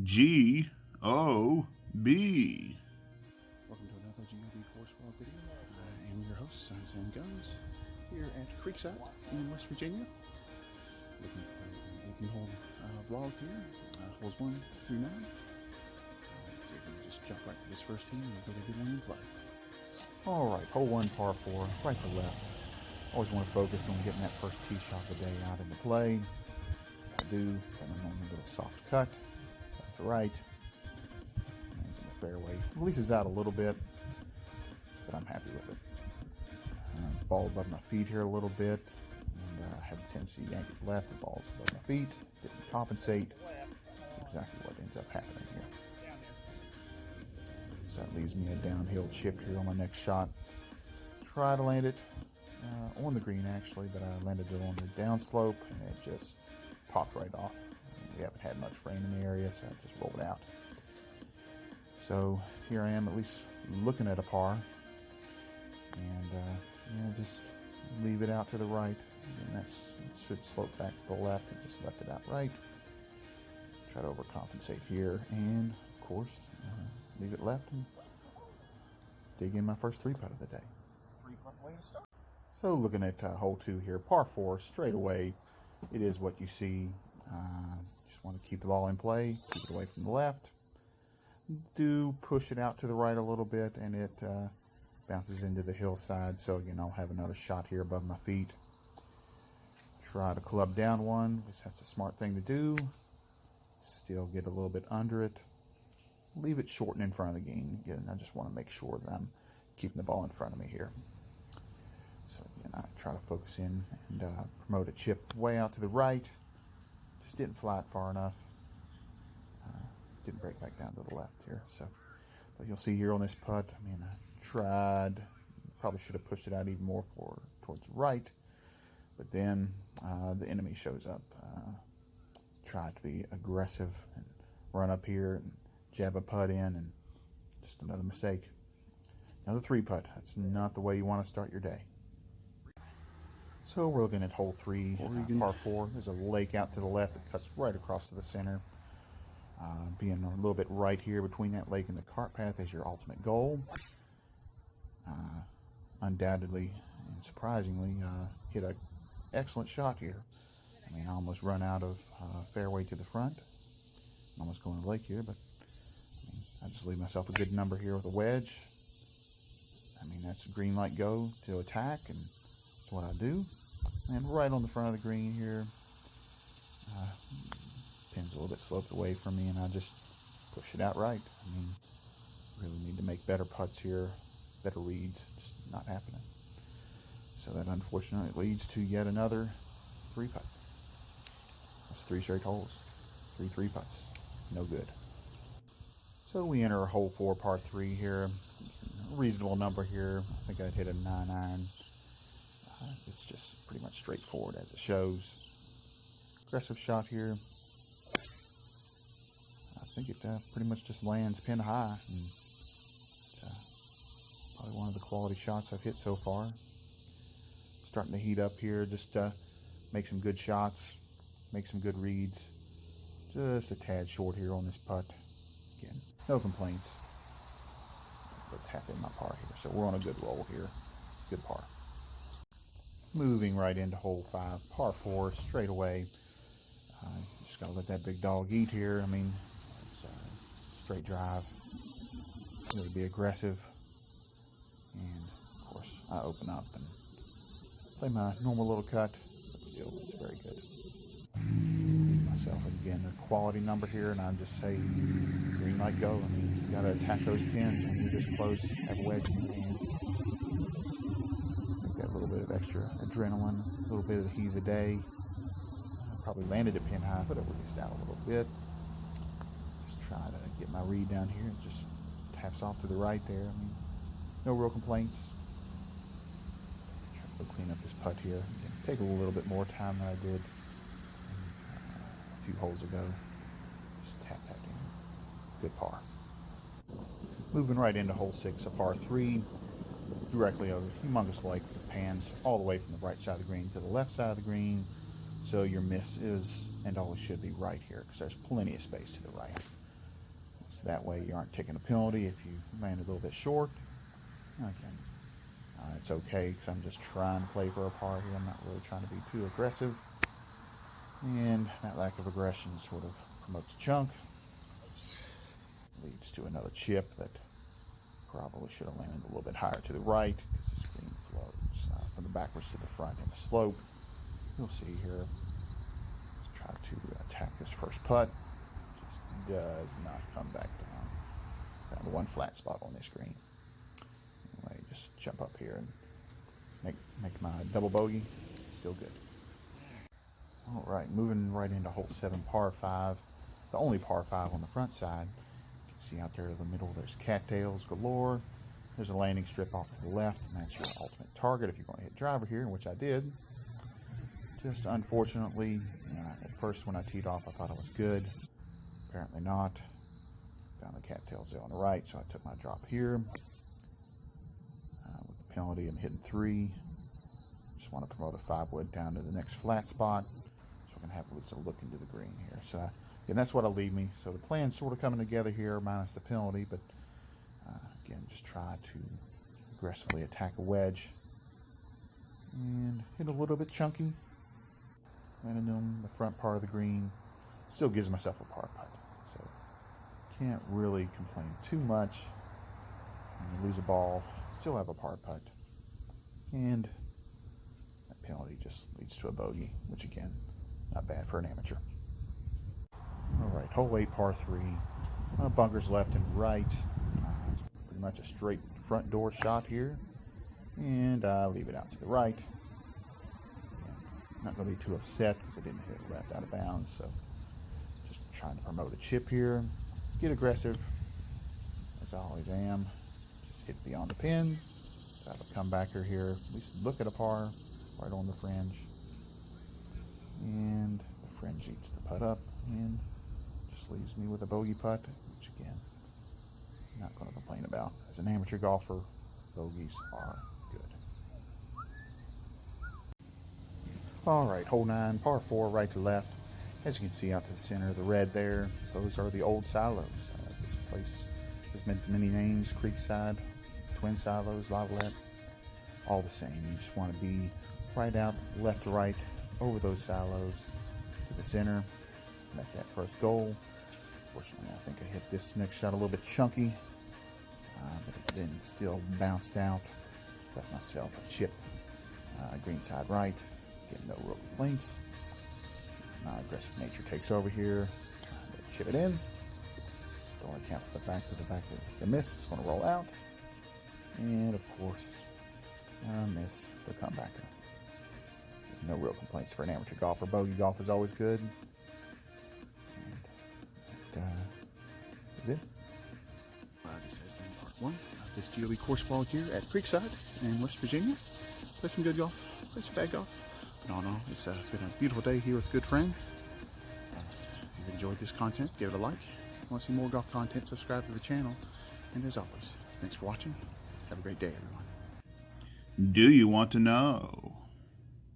G-O-B. Welcome to another GOB course vlog video. I am your host, Sam Guns, here at Creekside in West Virginia. Looking at an 18-hole vlog here, holes 1 through 9. Let's see if we can just jump right to this first tee and we'll go to good one and play. Alright, hole 1, par 4, right to left. Always want to focus on getting that first tee shot of the day out into play. That's what I do. Then I'm on a little soft cut, left to right. Lands in the fairway. Releases out a little bit, but I'm happy with it. Ball above my feet here a little bit, and I have a tendency to yank it left. The ball's above my feet, didn't compensate. That's exactly what ends up happening here. So that leaves me a downhill chip here on my next shot. Try to land it on the green actually, but I landed it on the downslope and it just popped right off. We haven't had much rain in the area, so I just rolled it out. So here I am, at least looking at a par, and just leave it out to the right, and it should slope back to the left, and just left it out right. Try to overcompensate here, and of course leave it left and dig in my first 3-putt of the day. 3-putt way to start. So looking at hole 2 here, par 4, straight away. It is what you see. Just want to keep the ball in play, keep it away from the left. Do push it out to the right a little bit, and it bounces into the hillside. So again, I'll have another shot here above my feet. Try to club down one, because that's a smart thing to do. Still get a little bit under it. Leave it short and in front of the green. Again, I just want to make sure that I'm keeping the ball in front of me here. So again, I try to focus in and promote a chip way out to the right. Just didn't fly it far enough. Didn't break back down to the left here. So, but you'll see here on this putt, I mean, I tried, probably should have pushed it out even more towards the right, but then the enemy shows up. Tried to be aggressive and run up here and jab a putt in, and just another mistake. Another 3-putt. That's not the way you want to start your day. So we're looking at hole 3, par 4. There's a lake out to the left that cuts right across to the center. Being a little bit right here between that lake and the cart path is your ultimate goal. Undoubtedly and surprisingly, hit an excellent shot here. I mean, I almost run out of fairway to the front. Almost going to the lake here, but I just leave myself a good number here with a wedge. I mean, that's a green light go to attack, and that's what I do. And right on the front of the green here, pin's a little bit sloped away from me, and I just push it out right. I mean, really need to make better putts here, better reads, just not happening. So that unfortunately leads to yet another 3-putt. That's 3 straight holes, 3 3-putts, no good. So we enter hole 4, par 3 here. A reasonable number here. I think I'd hit a 9-iron. It's just pretty much straightforward as it shows. Aggressive shot here. I think it pretty much just lands pin high. And it's probably one of the quality shots I've hit so far. Starting to heat up here. Just make some good shots. Make some good reads. Just a tad short here on this putt. Again, no complaints. But tap in my par here. So we're on a good roll here. Good par. Moving right into hole 5, par 4, straight away. Just gotta let that big dog eat here. I mean, it's straight drive. Really be aggressive. And of course, I open up and play my normal little cut, but still, it's very good. Myself again a quality number here, and I'm just say green light go. I mean, you gotta attack those pins when you're this close. Have a wedge in your hand. I think that little bit of extra adrenaline, a little bit of the heat of the day. Probably landed it pin high, but it released out a little bit. Just try to get my read down here. It just taps off to the right there. I mean, no real complaints. Try to clean up this putt here. Again, take a little bit more time than I did a few holes ago. Just tap that in. Good par. Moving right into hole 6, a par 3. Directly over humongous lake that pans all the way from the right side of the green to the left side of the green. So your miss is and always should be right here, because there's plenty of space to the right. So that way you aren't taking a penalty if you land a little bit short. Again, it's okay because I'm just trying to play for a par here. I'm not really trying to be too aggressive. And that lack of aggression sort of promotes a chunk. Leads to another chip that probably should have landed a little bit higher to the right because this green flows from the backwards to the front in the slope. You'll see here. Let's try to attack this first putt. Just does not come back down. Found one flat spot on this green. Anyway, just jump up here and make my double bogey. Still good. All right, moving right into hole 7, par 5. The only par 5 on the front side. You can see out there in the middle, there's cattails galore. There's a landing strip off to the left, and that's your ultimate target if you're going to hit driver here, which I did. Just unfortunately, at first when I teed off, I thought it was good. Apparently not. Found the cattails there on the right, so I took my drop here. With the penalty, I'm hitting 3. Just want to promote a 5-wood down to the next flat spot, so we're going to have at least a look into the green here. So, again, that's what'll leave me. So the plan's sort of coming together here, minus the penalty, but again, just try to aggressively attack a wedge and hit a little bit chunky. Landing on the front part of the green. Still gives myself a par putt, so can't really complain too much. When you lose a ball, still have a par putt, and that penalty just leads to a bogey, which again, not bad for an amateur. All right, hole 8, par 3. Bunkers left and right. Pretty much a straight front door shot here, and leave it out to the right. Not going to be too upset because I didn't hit it left out of bounds, so just trying to promote a chip here. Get aggressive, as I always am. Just hit beyond the pin. Have a comebacker here. At least look at a par right on the fringe. And the fringe eats the putt up and just leaves me with a bogey putt, which again, not going to complain about. As an amateur golfer, bogeys are good. All right, hole 9, par 4, right to left. As you can see out to the center of the red there, those are the old silos. This place has many names: Creekside, Twin Silos, Lavalette, all the same. You just want to be right out, left to right, over those silos to the center. Make that first goal. Fortunately, I think I hit this next shot a little bit chunky, but it then still bounced out. Left myself a chip, green side right. Getting no real complaints. My aggressive nature takes over here. Trying to chip it in. Don't account for the fact that the miss is going to roll out. And of course, miss the comebacker. No real complaints for an amateur golfer. Bogey golf is always good. And that is it. This has been part 1 of this GOE course ball here at Creekside in West Virginia. Play some good golf. Play some bad golf. But all in all, it's been a beautiful day here with good friends. If you've enjoyed this content, give it a like. If you want to see more golf content, subscribe to the channel. And as always, thanks for watching. Have a great day, everyone. Do you want to know?